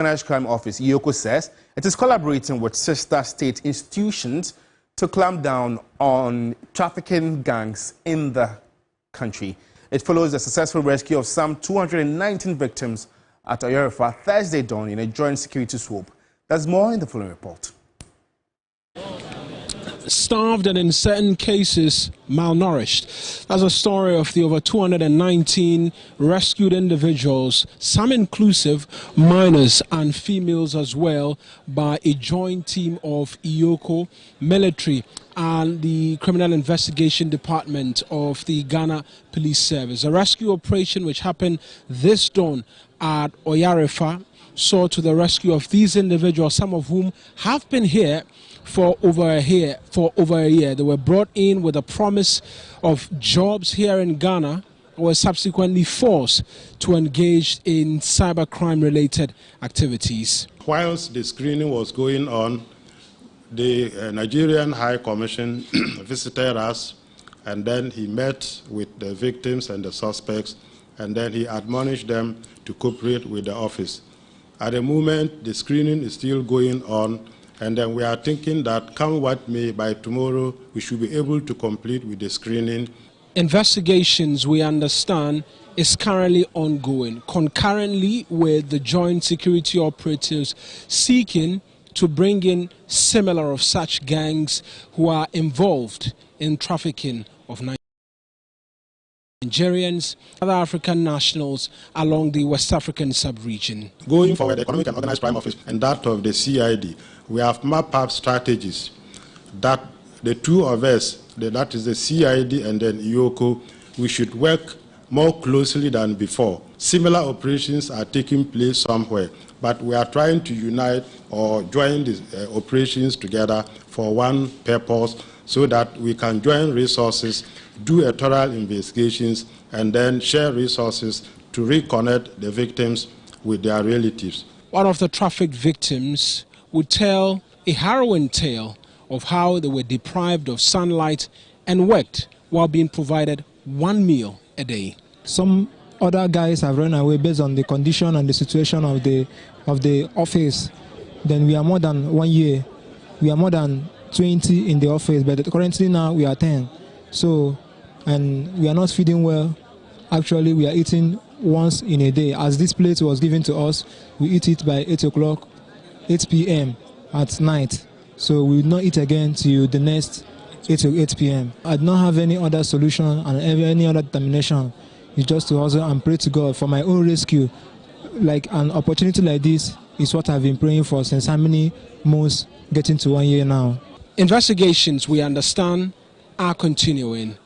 Organized Crime Office, IOCO, says it is collaborating with sister state institutions to clamp down on trafficking gangs in the country. It follows the successful rescue of some 219 victims at Oyarifa Thursday dawn in a joint security swoop. There's more in the following report. Starved and in certain cases malnourished. That's a story of the over 219 rescued individuals, some inclusive minors and females as well, by a joint team of IOCO, military and the Criminal Investigation Department of the Ghana Police Service. A rescue operation which happened this dawn at Oyarifa saw to the rescue of these individuals, some of whom have been here for over a year. They were brought in with a promise of jobs here in Ghana, were subsequently forced to engage in cybercrime related activities. Whilst the screening was going on, the Nigerian High Commission visited us, and then he met with the victims and the suspects, and then he admonished them to cooperate with the office. At the moment, the screening is still going on, and then we are thinking that come what may, by tomorrow, we should be able to complete with the screening. Investigations, we understand, is currently ongoing, concurrently with the joint security operatives seeking to bring in similar of such gangs who are involved in trafficking of Nigerians, other African nationals along the West African sub-region. Going forward, the Economic and Organized Crime Office and that of the CID, we have mapped up strategies that the two of us, that is the CID and then IOCO, we should work more closely than before. Similar operations are taking place somewhere, but we are trying to unite or join these operations together for one purpose so that we can join resources, do a thorough investigations, and then share resources to reconnect the victims with their relatives. One of the trafficked victims would tell a harrowing tale of how they were deprived of sunlight and worked while being provided one meal a day. Some other guys have run away based on the condition and the situation of the office. Then we are more than 1 year. We are more than 20 in the office, but currently now we are 10. So, and we are not feeding well. Actually, we are eating once in a day. As this plate was given to us, we eat it by 8 o'clock, 8 p.m. at night. So we will not eat again till the next 8 p.m. I do not have any other solution and any other determination. It's just to hustle and pray to God for my own rescue. Like an opportunity like this is what I've been praying for since how many months, getting to 1 year now. Investigations, we understand, are continuing,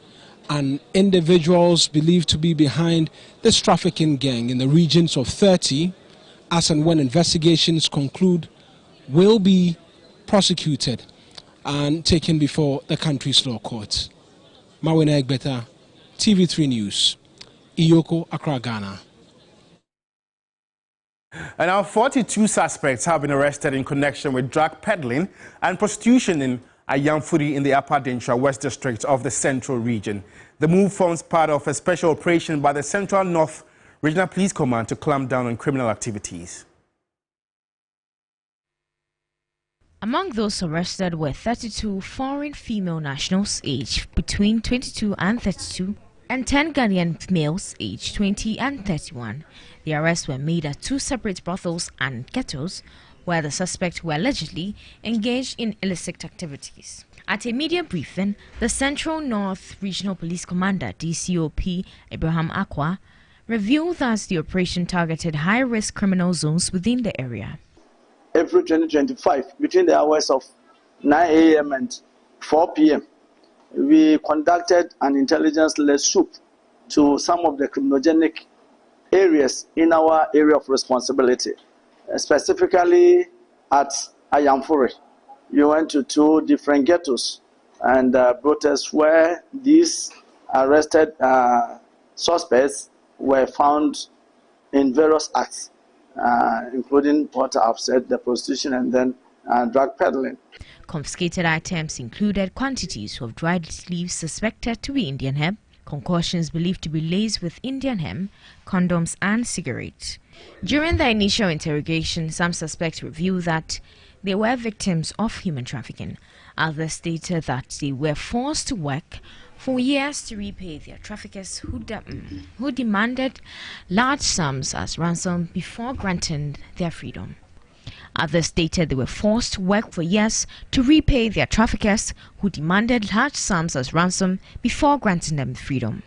and individuals believed to be behind this trafficking gang in the regions of 30, as and when investigations conclude, will be prosecuted and taken before the country's law courts. Mawina Egbeta, TV3 News, IOCO, Accra, Ghana. And now 42 suspects have been arrested in connection with drug peddling and prostitution in Ayamfuri in the Upper Densha West District of the Central Region. The move forms part of a special operation by the Central North Regional Police Command to clamp down on criminal activities. Among those arrested were 32 foreign female nationals aged between 22 and 32 and 10 Ghanaian males aged 20 and 31. The arrests were made at 2 separate brothels and ghettos where the suspects were allegedly engaged in illicit activities. At a media briefing, the Central North Regional Police Commander, DCOP Abraham Akwa, revealed that the operation targeted high-risk criminal zones within the area. April 2025, between the hours of 9 a.m. and 4 p.m., we conducted an intelligence-led swoop to some of the criminogenic areas in our area of responsibility, specifically at Ayamfuri. We went to 2 different ghettos and brought us where these arrested suspects were found in various acts, including what I've said, the prostitution and then drug peddling. Confiscated items included quantities of dried leaves suspected to be Indian hemp, concoctions believed to be laced with Indian hemp, condoms and cigarettes. During the initial interrogation, some suspects revealed that they were victims of human trafficking. Others stated that they were forced to work for years to repay their traffickers who demanded large sums as ransom before granting their freedom. Others stated they were forced to work for years to repay their traffickers who demanded large sums as ransom before granting them freedom.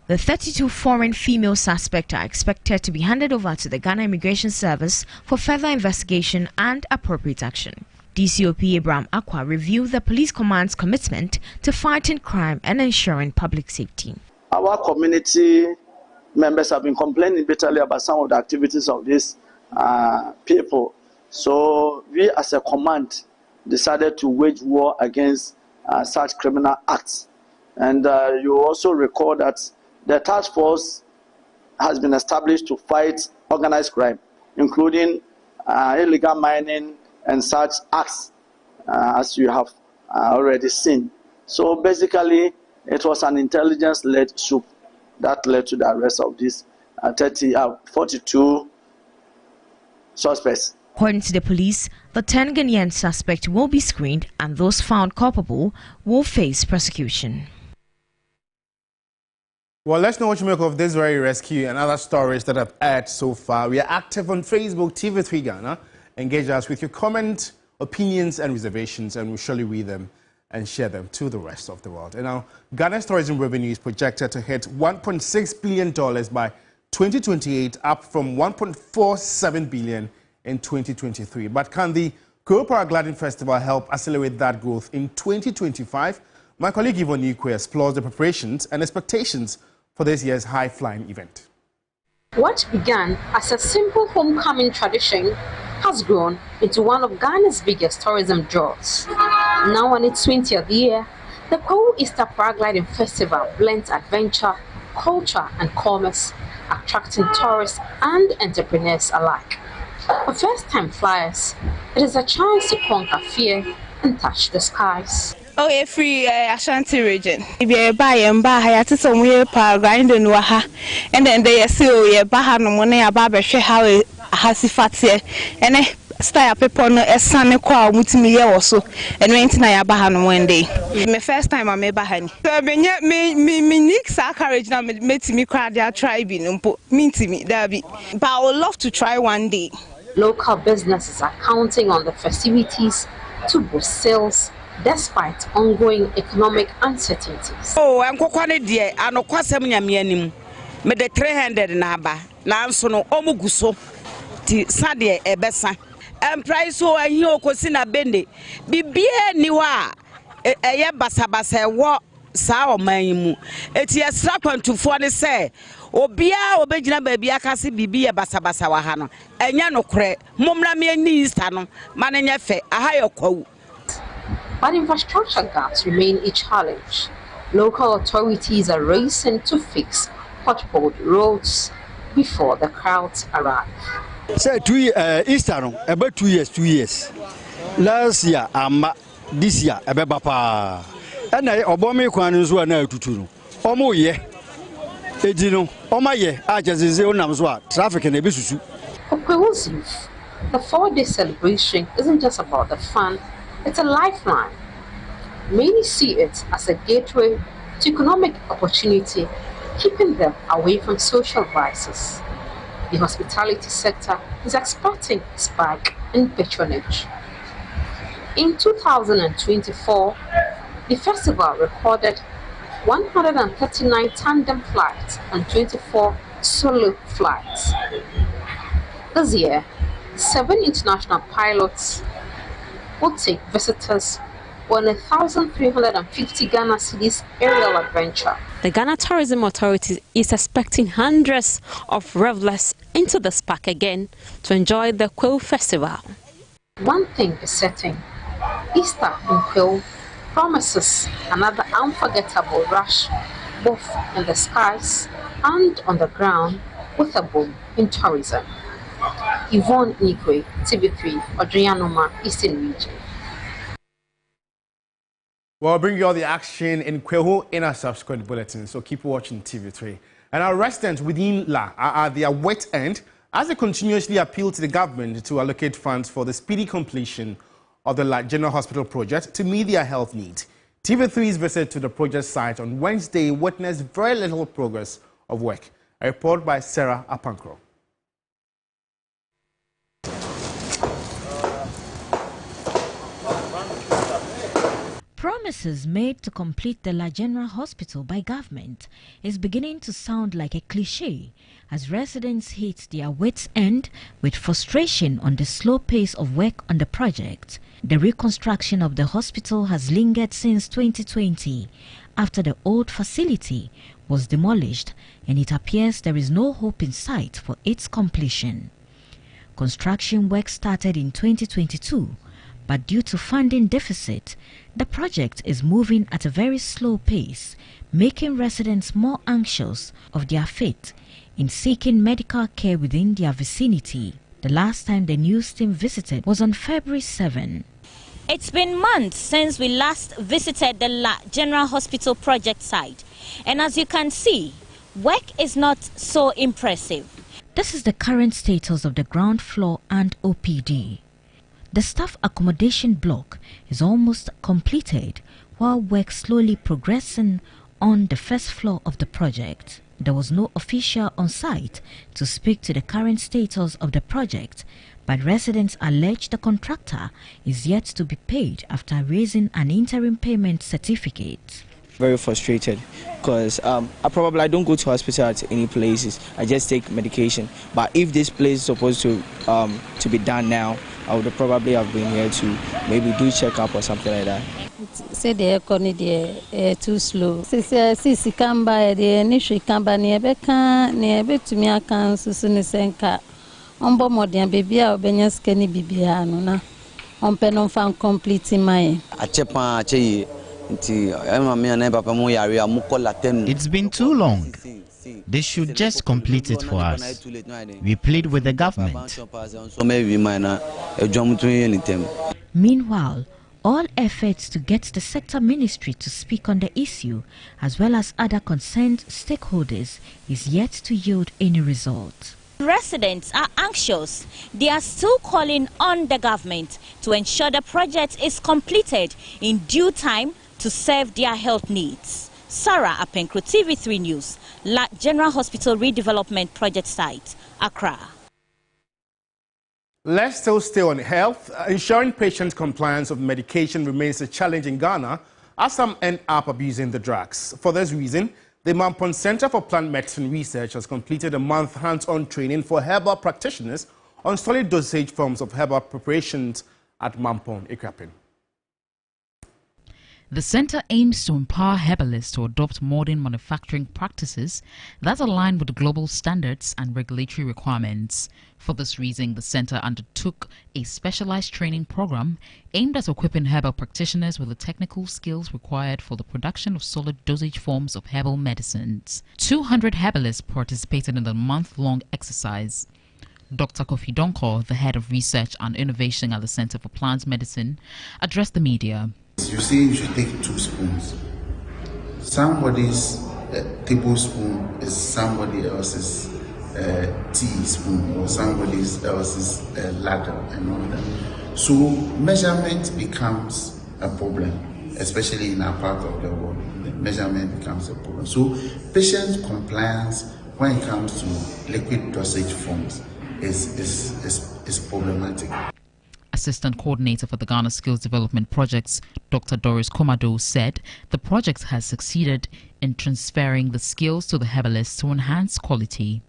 The 32 foreign female suspects are expected to be handed over to the Ghana Immigration Service for further investigation and appropriate action. DCOP Abraham Akwa reviewed the police command's commitment to fighting crime and ensuring public safety. Our community members have been complaining bitterly about some of the activities of these people. So we as a command decided to wage war against such criminal acts. And you also recall that the task force has been established to fight organized crime, including illegal mining and such acts, as you have already seen. So basically, it was an intelligence-led swoop that led to the arrest of these 42 suspects. According to the police, the 10 Ghanaian suspects will be screened and those found culpable will face prosecution. Well, let's know what you make of this very rescue and other stories that have aired so far. We are active on Facebook, TV3 Ghana. Engage us with your comments, opinions and reservations, and we'll surely read them and share them to the rest of the world. And now, Ghana's tourism revenue is projected to hit $1.6 billion by 2028, up from $1.47 billion in 2023. But can the Kwahu Paragliding Festival help accelerate that growth in 2025? My colleague Yvonne Ikwe explores the preparations and expectations for this year's high-flying event. What began as a simple homecoming tradition has grown into one of Ghana's biggest tourism draws. Now on its 20th year, the Kwahu Easter Paragliding Festival blends adventure, culture and commerce, attracting tourists and entrepreneurs alike. For first-time flyers, it is a chance to conquer fear and touch the skies. Oh, a free Ashanti region. If you buy and buy, I had some way paragliding waha, and then they say, oh, yeah, Bahan money about how it has a fat here, and I start up on a sunny call with me also, and went to Bahan one day. My first time I made Bahan. So, me Nick courage now made me cry their tribe in mean to me, Derby. But I would love to try one day. Local businesses are counting on the festivities to boost sales despite ongoing economic uncertainties. Oh, I'm going dear, I know Quasam Yamianim. Made the 300 naba, Lansono, Omuguso, Sadia, Ebessa, and price so and you cosina bende. Bibia niwa, a yabasabasa, what sao maimu. It's a strap to 40 say. Obia obejina baby akasi bibi basabasa wahano. Enya no kre, mumra me ni istano, manenya fe, ahayo Kwahu. But infrastructure gaps remain a challenge. Local authorities are racing to fix potholed roads before the crowds arrive. Say Easter, about 2 years. Last year, this year, about papa. And I obome kwanzu na tuturu. Omo ye. Edino, omaye, ajazize onamzwa, trafficking ebisusu. For Kwahu's youth, the 4-day celebration isn't just about the fun. It's a lifeline. Many see it as a gateway to economic opportunity, keeping them away from social vices. The hospitality sector is expecting a spike in patronage. In 2024, the festival recorded 139 tandem flights and 24 solo flights. This year, 7 international pilots will take visitors on 1,350 Ghana cedis aerial adventure. The Ghana Tourism Authority is expecting hundreds of revelers into the park again to enjoy the Kwahu Festival. One thing is certain, Easter in Kwahu promises another unforgettable rush, both in the skies and on the ground, with a boom in tourism. Yvonne Ikwe, TV3, Odrianoma, Eastern Region. We'll bring you all the action in Kwahu in our subsequent bulletin, so keep watching TV3. And our residents within La are at their wet end as they continuously appeal to the government to allocate funds for the speedy completion of the La General Hospital project to meet their health needs. TV3's visit to the project site on Wednesday witnessed very little progress of work. A report by Sarah Apankro. Promises made to complete the La General Hospital by government is beginning to sound like a cliche as residents hit their wits' end with frustration on the slow pace of work on the project. The reconstruction of the hospital has lingered since 2020 after the old facility was demolished, and it appears there is no hope in sight for its completion. Construction work started in 2022. But due to funding deficit, the project is moving at a very slow pace, making residents more anxious of their fate in seeking medical care within their vicinity. The last time the news team visited was on February 7. It's been months since we last visited the La General Hospital project site, and as you can see, work is not so impressive. This is the current status of the ground floor and OPD. The staff accommodation block is almost completed, while work slowly progressing on the first floor of the project. There was no official on site to speak to the current status of the project, but residents allege the contractor is yet to be paid after raising an interim payment certificate. Very frustrated because I don't go to hospital at any places. I just take medication. But if this place is supposed to be done now, I would probably have been here to maybe do checkup or something like that. Say the economy too slow. Sisi kamba the initial kamba niebe to me account susuni senka. Ombo modian baby a obenya skeni bibia no na. Ompe non fan complete my. Achepa ache. It's been too long. They should just complete it for us. We plead with the government. Meanwhile, all efforts to get the sector ministry to speak on the issue, as well as other concerned stakeholders, is yet to yield any result. Residents are anxious. They are still calling on the government to ensure the project is completed in due time to serve their health needs. Sarah Apenkro, TV3 News, La General Hospital Redevelopment Project Site, Accra. Let's still stay on health. Ensuring patient compliance of medication remains a challenge in Ghana as some end up abusing the drugs. For this reason, the Mampon Center for Plant Medicine Research has completed a month hands-on training for herbal practitioners on solid dosage forms of herbal preparations at Mampon, Ikrapin. The center aims to empower herbalists to adopt modern manufacturing practices that align with global standards and regulatory requirements. For this reason, the center undertook a specialized training program aimed at equipping herbal practitioners with the technical skills required for the production of solid dosage forms of herbal medicines. 200 herbalists participated in the month-long exercise. Dr. Kofi Donko, the head of research and innovation at the Center for Plant Medicine, addressed the media. You say you should take 2 spoons. Somebody's tablespoon is somebody else's teaspoon or somebody else's ladle and all that. So measurement becomes a problem, especially in our part of the world. Measurement becomes a problem. So patient compliance when it comes to liquid dosage forms is problematic. Assistant Coordinator for the Ghana Skills Development Projects, Dr. Doris Komado, said the project has succeeded in transferring the skills to the herbalists to enhance quality.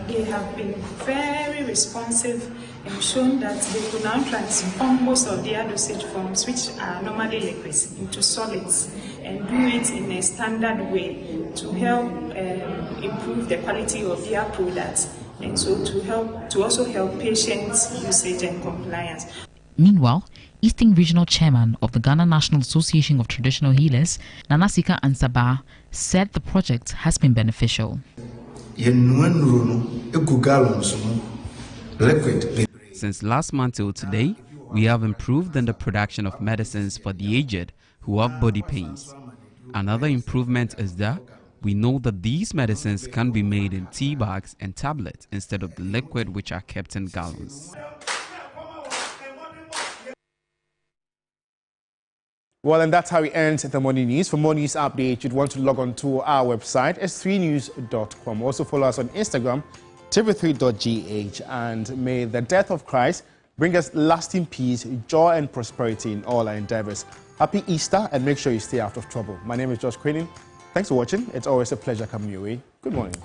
They have been very responsive and shown that they could now transform most of their dosage forms, which are normally liquids, into solids and do it in a standard way to help improve the quality of their products and so to also help patients' usage and compliance. Meanwhile, Eastern Regional Chairman of the Ghana National Association of Traditional Healers, Nanasika Ansaba, said the project has been beneficial. Since last month till today, We have improved in the production of medicines for the aged who have body pains. Another improvement is that we know that these medicines can be made in tea bags and tablets instead of the liquid which are kept in gallons. Well, and that's how we end the morning news. For more news updates, you'd want to log on to our website, s3news.com. Also follow us on Instagram, TV3.gh. And may the death of Christ bring us lasting peace, joy, and prosperity in all our endeavors. Happy Easter, and make sure you stay out of trouble. My name is Josh Queenan. Thanks for watching. It's always a pleasure coming your way. Good morning.